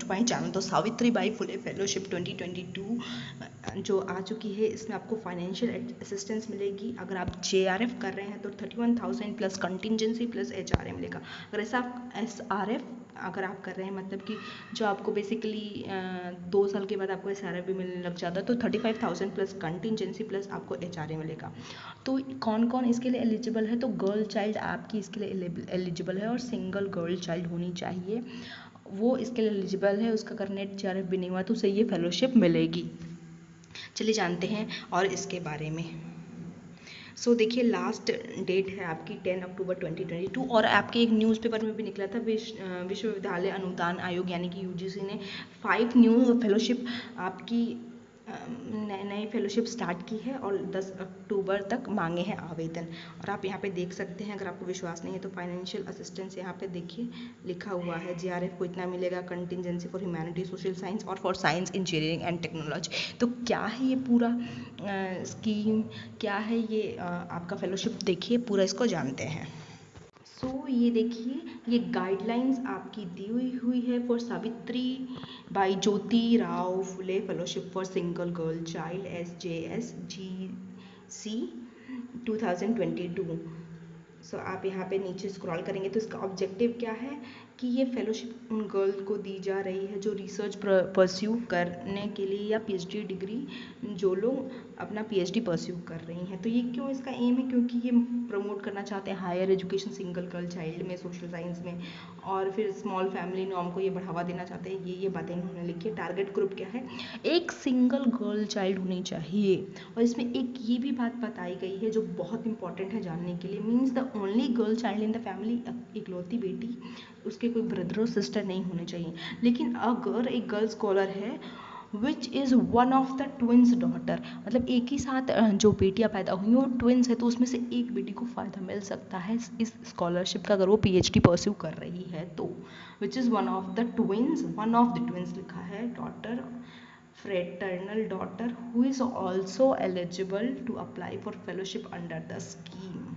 To my channel. तो Savitri by Phule fellowship 2022 जो आ चुकी है, इसमें आपको फाइनेंशियल असिस्टेंस मिलेगी। अगर आप JRF कर रहे हैं तो 31,000 प्लस कंटिजेंसी प्लस HRA मिलेगा। अगर ऐसा SRF अगर आप कर रहे हैं, मतलब कि जो आपको बेसिकली 2 साल के बाद आपको SRF भी मिलने लग जाता है, तो 35,000 प्लस कंटिजेंसी प्लस आपको HRA मिलेगा। तो कौन कौन इसके लिए एलिजिबल है? तो गर्ल चाइल्ड आपकी इसके लिए एलिजिबल है और सिंगल गर्ल चाइल्ड होनी चाहिए, वो इसके लिए एलिजिबल है। उसका अगर नेट JRF भी नहीं हुआ तो उसे ये फेलोशिप मिलेगी। चलिए जानते हैं और इसके बारे में। देखिए, लास्ट डेट है आपकी 10 अक्टूबर 2022 और आपके एक न्यूज़पेपर में भी निकला था, विश्वविद्यालय अनुदान आयोग यानी कि UGC ने 5 न्यू फेलोशिप आपकी नई फेलोशिप स्टार्ट की है और 10 अक्टूबर तक मांगे हैं आवेदन। और आप यहाँ पे देख सकते हैं, अगर आपको विश्वास नहीं है तो फाइनेंशियल असिस्टेंस यहाँ पे देखिए लिखा हुआ है। JRF को इतना मिलेगा, contingency for humanity social science और for science engineering and technology. तो क्या है ये पूरा स्कीम, क्या है ये आपका फेलोशिप, देखिए पूरा इसको जानते हैं। ये देखिए, ये गाइडलाइंस आपकी दी हुई है for Savitri by Jyoti Rao Phule fellowship for single girl child SJSGC 2022। आप यहाँ पे नीचे स्क्रॉल करेंगे तो इसका ऑब्जेक्टिव क्या है कि ये फेलोशिप उन गर्ल को दी जा रही है जो रिसर्च परस्यू करने के लिए या PhD डिग्री जो लोग अपना PhD परस्यू कर रही हैं। तो ये क्यों इसका एम है? क्योंकि ये प्रमोट करना चाहते हैं higher education single girl child में, सोशल साइंस में, और फिर स्मॉल फैमिली नॉर्म को ये बढ़ावा देना चाहते हैं। ये बातें इन्होंने लिखी है। टारगेट ग्रुप क्या है? एक सिंगल गर्ल चाइल्ड होनी चाहिए। और इसमें एक ये भी बात बताई गई है जो बहुत इंपॉर्टेंट है जानने के लिए, means the only girl child in the family, इकलौती बेटी, उसके कोई ब्रदर और सिस्टर नहीं होने चाहिए। लेकिन अगर एक गर्ल स्कॉलर है विच is one of the twins daughter, मतलब एक ही साथ जो बेटियां पैदा हुई हैं वो ट्विंस है, तो उसमें से एक बेटी को फ़ायदा मिल सकता है इस स्कॉलरशिप का अगर वो PhD परस्यू कर रही है तो। Which is one of the twins लिखा है, daughter, fraternal daughter who is also eligible to apply for fellowship under the scheme.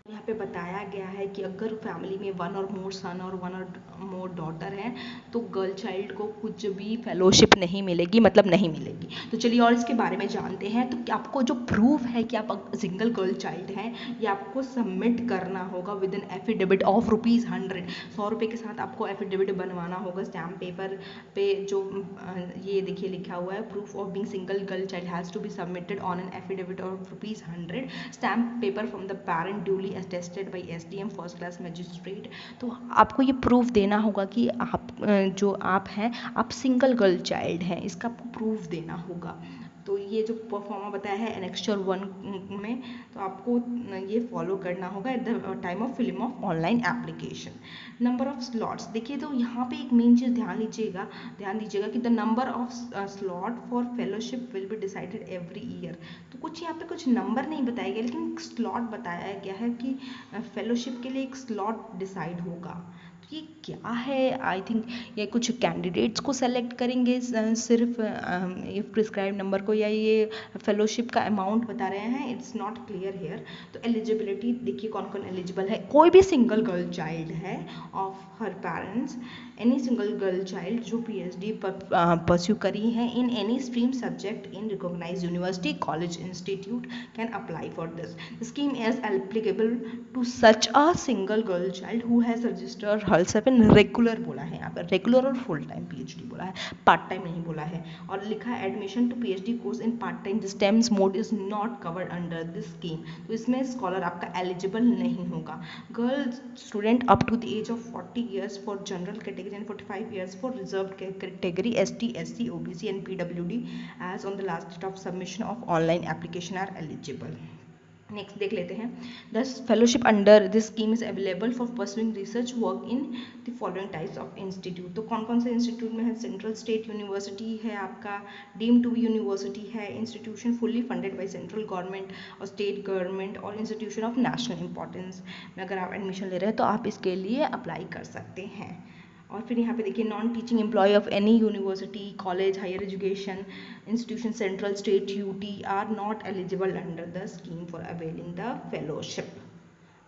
यहाँ पे बताया गया है कि अगर फैमिली में 1 और मोर सन और 1 और मोर डॉटर हैं तो गर्ल चाइल्ड को कुछ भी फेलोशिप नहीं मिलेगी, मतलब नहीं मिलेगी। तो चलिए और इसके बारे में जानते हैं। तो आपको जो प्रूफ है कि आप सिंगल गर्ल चाइल्ड हैं, ये आपको सबमिट करना होगा विद एन एफिडेविट ऑफ ₹100। 100 रुपये के साथ आपको एफिडेविट बनवाना होगा स्टैम्प पेपर पे। जो ये देखिए लिखा हुआ है, proof of being single girl child has to be submitted on an affidavit of ₹100, stamp paper from the parent duly attested by SDM first class magistrate. तो आपको ये प्रूफ देना होगा कि आप जो आप हैं, आप सिंगल गर्ल चाइल्ड हैं, इसका आपको प्रूफ देना होगा। तो ये जो परफॉर्मा बताया है एनेक्स्चर 1 में, तो आपको ये फॉलो करना होगा at the time of filling of online application. Number of slots देखिए, तो यहाँ पे एक मेन चीज़ ध्यान दीजिएगा कि the number of slot for fellowship will be decided every year. तो कुछ यहाँ पे कुछ नंबर नहीं बताया गया, लेकिन स्लॉट बताया गया है कि फेलोशिप के लिए एक स्लॉट डिसाइड होगा। तो ये क्या है? आई थिंक ये कुछ कैंडिडेट्स को सेलेक्ट करेंगे सिर्फ ये प्रिस्क्राइब नंबर को, या ये फेलोशिप का अमाउंट बता रहे हैं, इट्स नॉट क्लियर हेयर। तो एलिजिबिलिटी देखिए कौन कौन एलिजिबल है। कोई भी सिंगल गर्ल चाइल्ड है of her parents, any single girl child जो PhD परस्यू करी है in any stream subject in recognised university college institute can apply for this scheme is applicable to such a single girl child who has registered herself in regular, बोला है यहाँ पर regular और full time PhD बोला है, part time नहीं बोला है। और लिखा है admission to PhD course in part time stems mode is not covered under this scheme. तो इसमें स्कॉलर आपका एलिजिबल नहीं होगा। Girl student up to the age of 40 years for general category and 45 years for reserved category ST, SC, OBC and PWD as on the last date of submission of online application are eligible. Next देख लेते हैं। The fellowship under this scheme is available for pursuing research work in the following types of institute. तो कौन कौन से institute में है? Central state university है आपका, डीम्ड टू बी यूनिवर्सिटी है, institution fully funded by central government और स्टेट गवर्नमेंट, और इंस्टीट्यूशन ऑफ नेशनल इंपॉर्टेंस में अगर आप एडमिशन ले रहे हैं तो आप इसके लिए अप्लाई कर सकते हैं। और फिर यहाँ पे देखिए, non teaching employ of any university college higher education institution central state UT are not eligible under the scheme for availing the fellowship.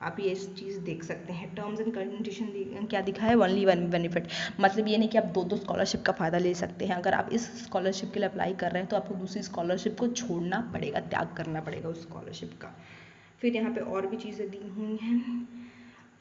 आप ये इस चीज़ देख सकते हैं। टर्म्स एंड कंडीशन क्या दिखा है, ओनली वन बेनिफिट, मतलब ये नहीं कि आप दो दो स्कॉलरशिप का फ़ायदा ले सकते हैं। अगर आप इस स्कॉलरशिप के लिए अप्लाई कर रहे हैं तो आपको दूसरी स्कॉलरशिप को छोड़ना पड़ेगा, त्याग करना पड़ेगा उस स्कॉलरशिप का। फिर यहाँ पे और भी चीज़ें दी हुई हैं।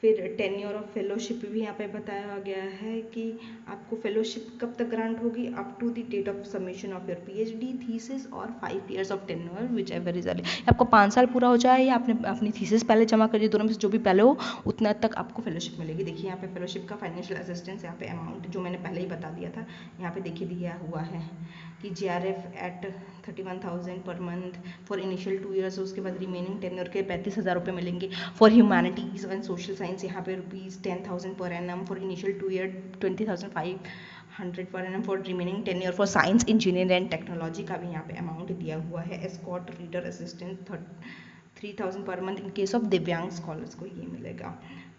फिर टेन्योर ऑफ फेलोशिप भी यहाँ पे बताया गया है कि आपको फेलोशिप कब तक ग्रांट होगी, up to the date of submission of your PhD thesis और 5 years of tenure whichever is early. आपको 5 साल पूरा हो जाए या आपने अपनी थीसिस पहले जमा करिए, दोनों में से जो भी पहले हो उतना तक आपको फेलोशिप मिलेगी। देखिए यहाँ पे फेलोशिप का फाइनेंशियल असिस्टेंस, यहाँ पे अमाउंट जो मैंने पहले ही बता दिया था, यहाँ पे देखिए दिया हुआ है कि JRF eight 31,000 per month for initial 2 years, उसके बाद रिमेनिंग टेन्योर के 35,000 रुपये मिलेंगे। For humanities and social science यहाँ पे ₹10,000 per annum for initial 2 year, 20,500 per annum for remaining tenure. For science engineering and technology का भी यहाँ पे अमाउंट दिया हुआ है। Escort reader assistant 3,000 per month in case of दिव्यांग स्कॉलर्स को ये मिलेगा।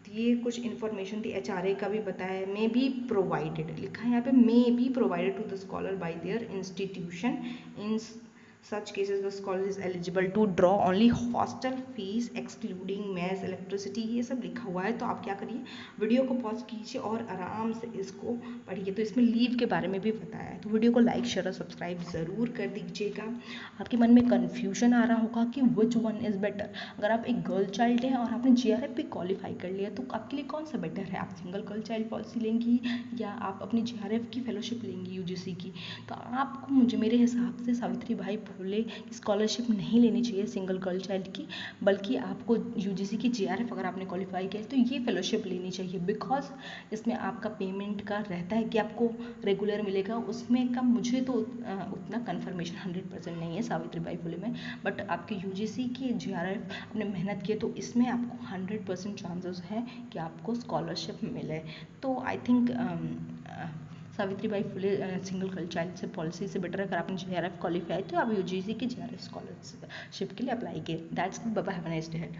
तो ये कुछ इन्फॉर्मेशन थी। HRA का भी बताया है, मे बी प्रोवाइडेड लिखा है यहाँ पे, may be provided to the scholar by their institution in such cases the scholar is eligible to draw only hostel fees excluding mess electricity, ये सब लिखा हुआ है। तो आप क्या करिए, वीडियो को पॉज कीजिए और आराम से इसको पढ़िए। तो इसमें लीव के बारे में भी बताया है। तो वीडियो को लाइक शेयर और सब्सक्राइब ज़रूर कर दीजिएगा। आपके मन में कन्फ्यूजन आ रहा होगा कि विच वन इज़ बेटर। अगर आप एक गर्ल चाइल्ड हैं और आपने JRF भी क्वालिफाई कर लिया तो आपके लिए कौन सा बेटर है, आप सिंगल गर्ल चाइल्ड पॉलिसी लेंगी या आप अपनी JRF की फेलोशिप लेंगी UGC की। तो आपको मुझे मेरे हिसाब से सावित्री भाई फुले स्कॉलरशिप नहीं लेनी चाहिए सिंगल गर्ल चाइल्ड की, बल्कि आपको UGC की JRF अगर आपने क्वालिफाई किया तो ये फेलोशिप लेनी चाहिए। बिकॉज इसमें आपका पेमेंट का रहता है कि आपको रेगुलर मिलेगा, उसमें का मुझे तो उतना कन्फर्मेशन 100% नहीं है सावित्री बाई फुले में। बट आपके UGC की JRF आपने मेहनत की है तो इसमें आपको 100% चांसेस है कि आपको स्कॉलरशिप मिले। तो I think Savitri by Phule single girl child से पॉलिसी से बेटर है। अगर आपने JRF क्वालिफाई तो आप UGC की JRF स्कॉलरशिप के लिए अप्लाई किए। That's good, bye bye, have a nice day.